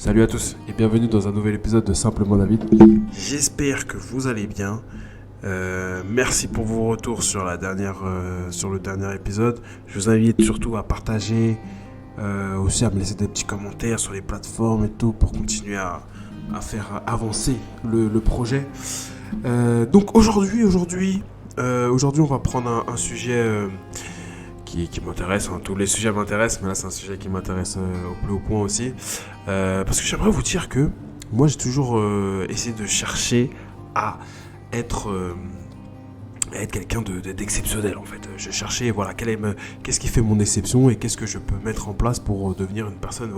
Salut à tous et bienvenue dans un nouvel épisode de Simplement David. J'espère que vous allez bien. Merci pour vos retours sur le dernier épisode. Je vous invite surtout à partager, aussi à me laisser des petits commentaires sur les plateformes et tout pour continuer à faire avancer le projet. Donc aujourd'hui, on va prendre un sujet qui m'intéresse. Tous les sujets m'intéressent, mais là c'est un sujet qui m'intéresse au plus haut point aussi. Parce que j'aimerais vous dire que moi j'ai toujours essayé de chercher à être quelqu'un d'exceptionnel en fait. Je cherchais qu'est-ce qui fait mon exception et qu'est-ce que je peux mettre en place pour devenir une personne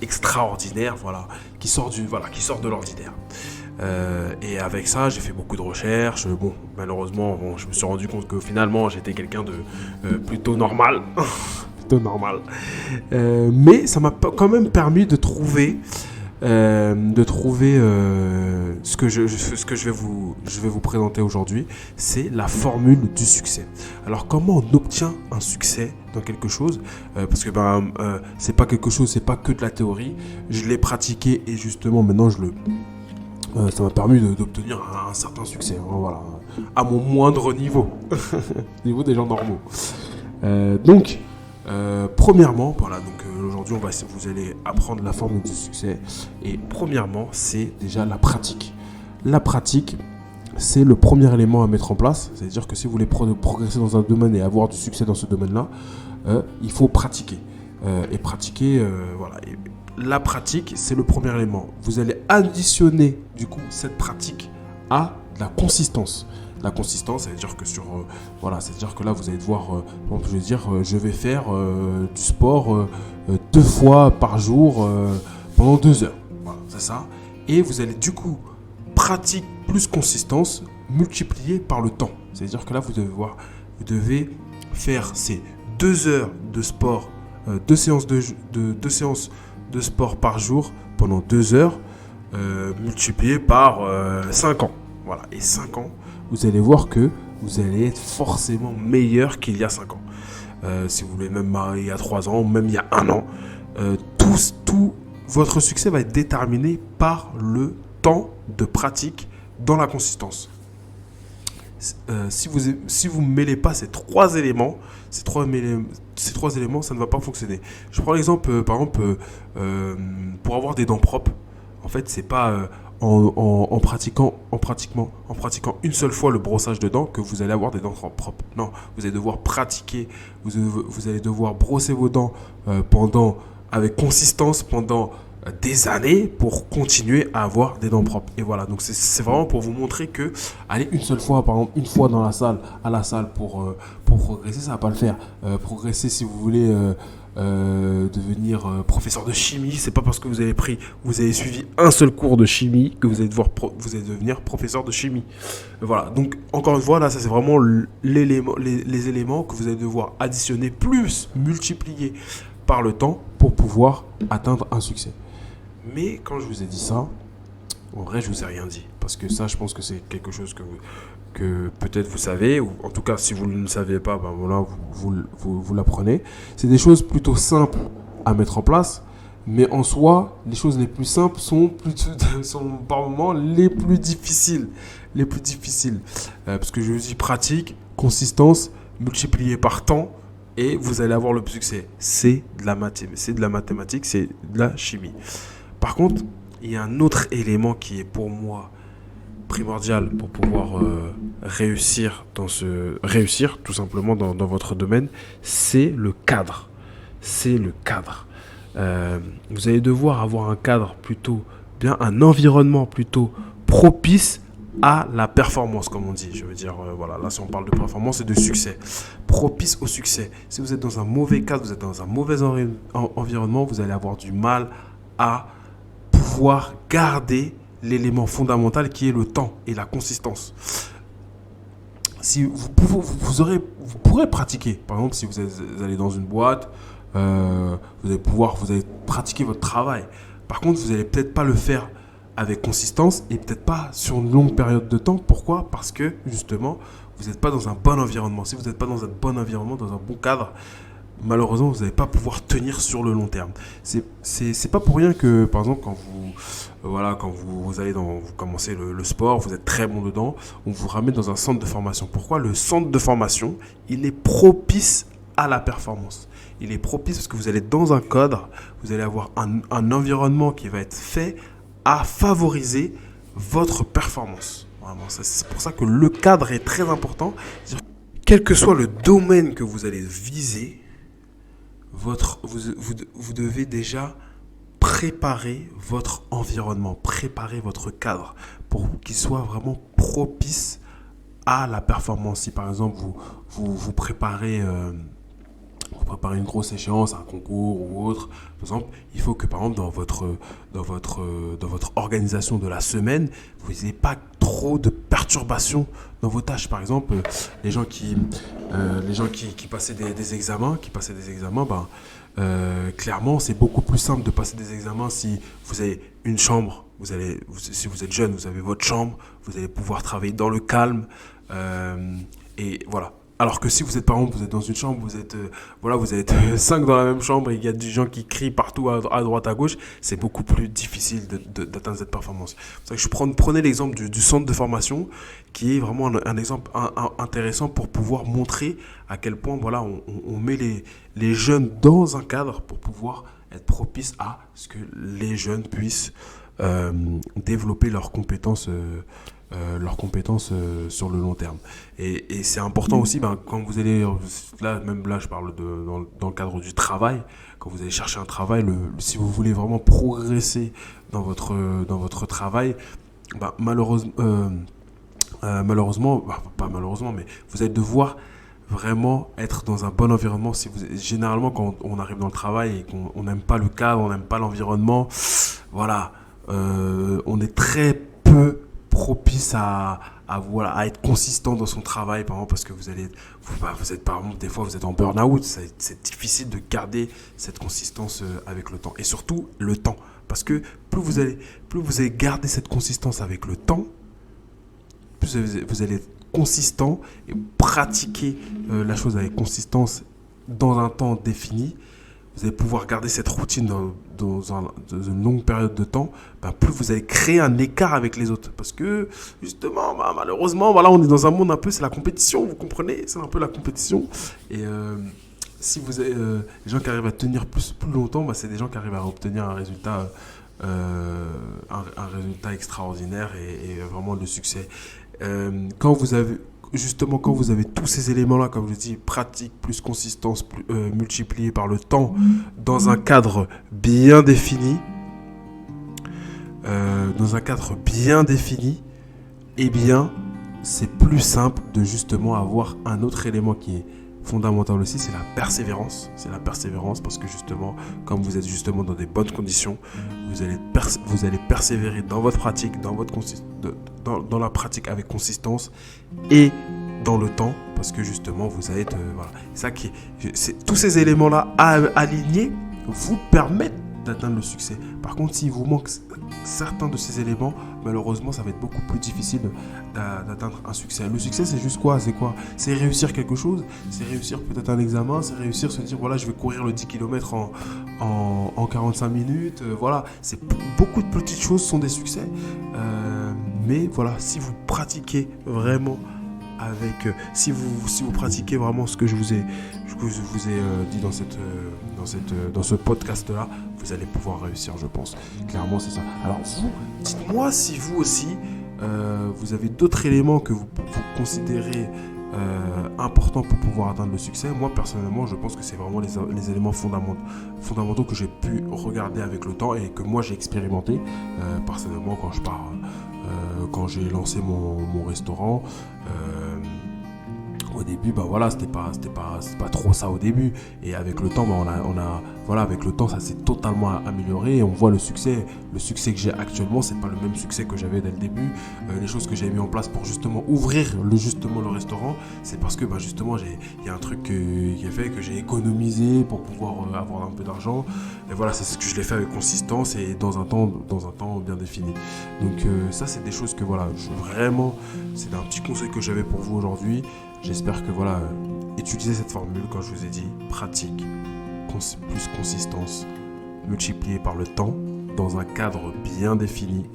extraordinaire, qui sort de l'ordinaire. Et avec ça, j'ai fait beaucoup de recherches. Malheureusement, je me suis rendu compte que finalement, j'étais quelqu'un de plutôt normal. Plutôt normal. Mais ça m'a quand même permis de trouver ce que je vais vous présenter aujourd'hui. C'est la formule du succès. Alors, comment on obtient un succès dans quelque chose? Parce que c'est pas quelque chose, c'est pas que de la théorie. Je l'ai pratiqué et justement, maintenant, ça m'a permis d'obtenir un certain succès, à mon moindre niveau, niveau des gens normaux. Premièrement, aujourd'hui, vous allez apprendre la formule du succès. Et premièrement, c'est déjà la pratique. La pratique, c'est le premier élément à mettre en place. C'est-à-dire que si vous voulez progresser dans un domaine et avoir du succès dans ce domaine-là, il faut pratiquer. La pratique, c'est le premier élément. Vous allez additionner, du coup, cette pratique à de la consistance. La consistance, ça veut dire que c'est-à-dire que là, vous allez devoir, je vais faire du sport 2 fois par jour pendant 2 heures. Voilà, c'est ça. Et vous allez, du coup, pratique plus consistance multiplié par le temps. C'est-à-dire que là, vous devez faire ces 2 heures de sport, 2 séances de sport par jour pendant 2 heures multiplié par 5 ans. Voilà, et 5 ans, vous allez voir que vous allez être forcément meilleur qu'il y a 5 ans. Si vous voulez même il y a 3 ans, même il y a 1 an, tout votre succès va être déterminé par le temps de pratique dans la consistance. Si vous ne mêlez pas ces trois éléments, ça ne va pas fonctionner. Je prends l'exemple, pour avoir des dents propres. En fait, c'est pas en pratiquant une seule fois le brossage de dents que vous allez avoir des dents propres. Non, vous allez devoir pratiquer, vous allez devoir brosser vos dents avec consistance pendant des années pour continuer à avoir des dents propres. Et voilà, donc c'est vraiment pour vous montrer que aller une seule fois, par exemple une fois à la salle pour progresser, ça va pas le faire. Progresser, si vous voulez devenir professeur de chimie, c'est pas parce que vous avez suivi un seul cours de chimie que vous allez devenir professeur de chimie. Voilà, donc encore une fois, là, ça c'est vraiment les éléments que vous allez devoir additionner plus multiplier par le temps pour pouvoir atteindre un succès. Mais quand je vous ai dit ça, en vrai, je vous ai rien dit. Parce que ça, je pense que c'est quelque chose que peut-être vous savez, ou en tout cas, si vous ne le savez pas, vous l'apprenez. C'est des choses plutôt simples à mettre en place, mais en soi, les choses les plus simples sont par moments les plus difficiles. Parce que je vous dis pratique, consistance, multiplié par temps, et vous allez avoir le succès. C'est de la mathématique, c'est de la chimie. Par contre, il y a un autre élément qui est pour moi primordial pour pouvoir réussir tout simplement dans votre domaine, c'est le cadre. Vous allez devoir avoir un cadre un environnement plutôt propice à la performance, comme on dit. Je veux dire, là, si on parle de performance et de succès, propice au succès. Si vous êtes dans un mauvais cadre, vous êtes dans un mauvais environnement, vous allez avoir du mal à pouvoir garder l'élément fondamental qui est le temps et la consistance. Si vous pourrez pratiquer. Par exemple, si vous allez dans une boîte, vous allez pratiquer votre travail. Par contre, vous n'allez peut-être pas le faire avec consistance et peut-être pas sur une longue période de temps. Pourquoi ? Parce que justement, vous n'êtes pas dans un bon environnement. Si vous n'êtes pas dans un bon environnement, dans un bon cadre, malheureusement, vous n'allez pas pouvoir tenir sur le long terme. C'est pas pour rien que, par exemple, quand vous allez vous commencez le sport, vous êtes très bon dedans, on vous ramène dans un centre de formation. Pourquoi? Le centre de formation, il est propice à la performance. Il est propice parce que vous allez être dans un cadre, vous allez avoir un environnement qui va être fait à favoriser votre performance. Vraiment, c'est pour ça que le cadre est très important. Quel que soit le domaine que vous allez viser, vous devez déjà préparer votre environnement, préparer votre cadre pour qu'il soit vraiment propice à la performance. Si par exemple vous préparez une grosse échéance, un concours ou autre, par exemple, il faut que par exemple dans votre organisation de la semaine, vous n'ayez pas trop de perturbations dans vos tâches. Par exemple, les gens qui passaient des examens, ben, clairement, c'est beaucoup plus simple de passer des examens si vous avez une chambre. Si vous êtes jeune, vous avez votre chambre, vous allez pouvoir travailler dans le calme. Et voilà. Alors que si vous êtes, par exemple, vous êtes dans une chambre, vous êtes 5 dans la même chambre et il y a des gens qui crient partout à droite, à gauche, c'est beaucoup plus difficile d'atteindre cette performance. C'est pour ça que prenez l'exemple du centre de formation qui est vraiment un exemple intéressant pour pouvoir montrer à quel point voilà, on met les jeunes dans un cadre pour pouvoir être propice à ce que les jeunes puissent développer leurs compétences sur le long terme. Et c'est important aussi, quand vous allez, là je parle dans le cadre du travail, quand vous allez chercher un travail, si vous voulez vraiment progresser dans votre travail, malheureusement, pas malheureusement, mais vous allez devoir vraiment être dans un bon environnement. Généralement, quand on arrive dans le travail et qu'on n'aime pas le cadre, on n'aime pas l'environnement, voilà, on est très peu propice à être consistant dans son travail, par exemple, parce que vous êtes par exemple, des fois vous êtes en burn-out, c'est difficile de garder cette consistance avec le temps. Et surtout le temps, parce que plus vous allez garder cette consistance avec le temps, plus vous allez être consistant et pratiquer la chose avec consistance dans un temps défini. Vous allez pouvoir garder cette routine dans une longue période de temps, plus vous allez créer un écart avec les autres. Parce que, justement, malheureusement, voilà, on est dans un monde un peu, c'est la compétition, vous comprenez? C'est un peu la compétition. Et si vous avez les gens qui arrivent à tenir plus longtemps, c'est des gens qui arrivent à obtenir un résultat extraordinaire et vraiment le succès. Quand vous avez tous ces éléments-là, comme je dis, pratique plus consistance multiplié par le temps, dans un cadre bien défini, eh bien, c'est plus simple de justement avoir un autre élément qui est fondamental aussi, c'est la persévérance. C'est la persévérance parce que justement, comme vous êtes justement dans des bonnes conditions, vous allez persévérer dans votre pratique, dans la pratique avec consistance et dans le temps, parce que justement vous allez être voilà. Tous ces éléments-là alignés vous permettent d'atteindre le succès. Par contre, s'il vous manque certains de ces éléments, malheureusement, ça va être beaucoup plus difficile d'atteindre un succès. Le succès, c'est juste quoi? C'est réussir quelque chose, c'est réussir peut-être un examen, c'est réussir se dire, voilà, je vais courir le 10 km en 45 minutes. Voilà, beaucoup de petites choses sont des succès. Mais voilà, si vous pratiquez vraiment si vous pratiquez vraiment ce que je vous ai dit dans ce podcast là, vous allez pouvoir réussir, je pense. Clairement, c'est ça. Alors vous, dites-moi si vous aussi vous avez d'autres éléments que vous considérez importants pour pouvoir atteindre le succès. Moi personnellement, je pense que c'est vraiment les éléments fondamentaux que j'ai pu regarder avec le temps et que moi j'ai expérimenté personnellement quand j'ai lancé mon restaurant. Au début, c'était pas trop ça au début. Et avec le temps, avec le temps, ça s'est totalement amélioré. Et on voit le succès que j'ai actuellement, c'est pas le même succès que j'avais dès le début. Les choses que j'ai mis en place pour justement ouvrir le restaurant, c'est parce que justement, il y a un truc qui est fait que j'ai économisé pour pouvoir avoir un peu d'argent. Et voilà, c'est ce que je l'ai fait avec consistance et dans un temps bien défini. Donc ça, c'est des choses que c'est un petit conseil que j'avais pour vous aujourd'hui. J'espère que utilisez cette formule quand je vous ai dit pratique, plus consistance, multiplié par le temps, dans un cadre bien défini,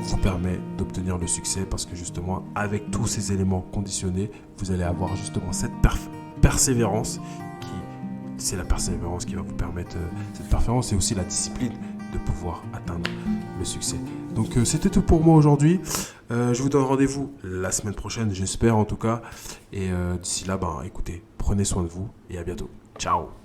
vous permet d'obtenir le succès parce que justement, avec tous ces éléments conditionnés, vous allez avoir justement cette persévérance c'est la persévérance qui va vous permettre cette persévérance et aussi la discipline de pouvoir atteindre le succès. Donc c'était tout pour moi aujourd'hui. Je vous donne rendez-vous la semaine prochaine, j'espère en tout cas. Et d'ici là, écoutez, prenez soin de vous et à bientôt. Ciao.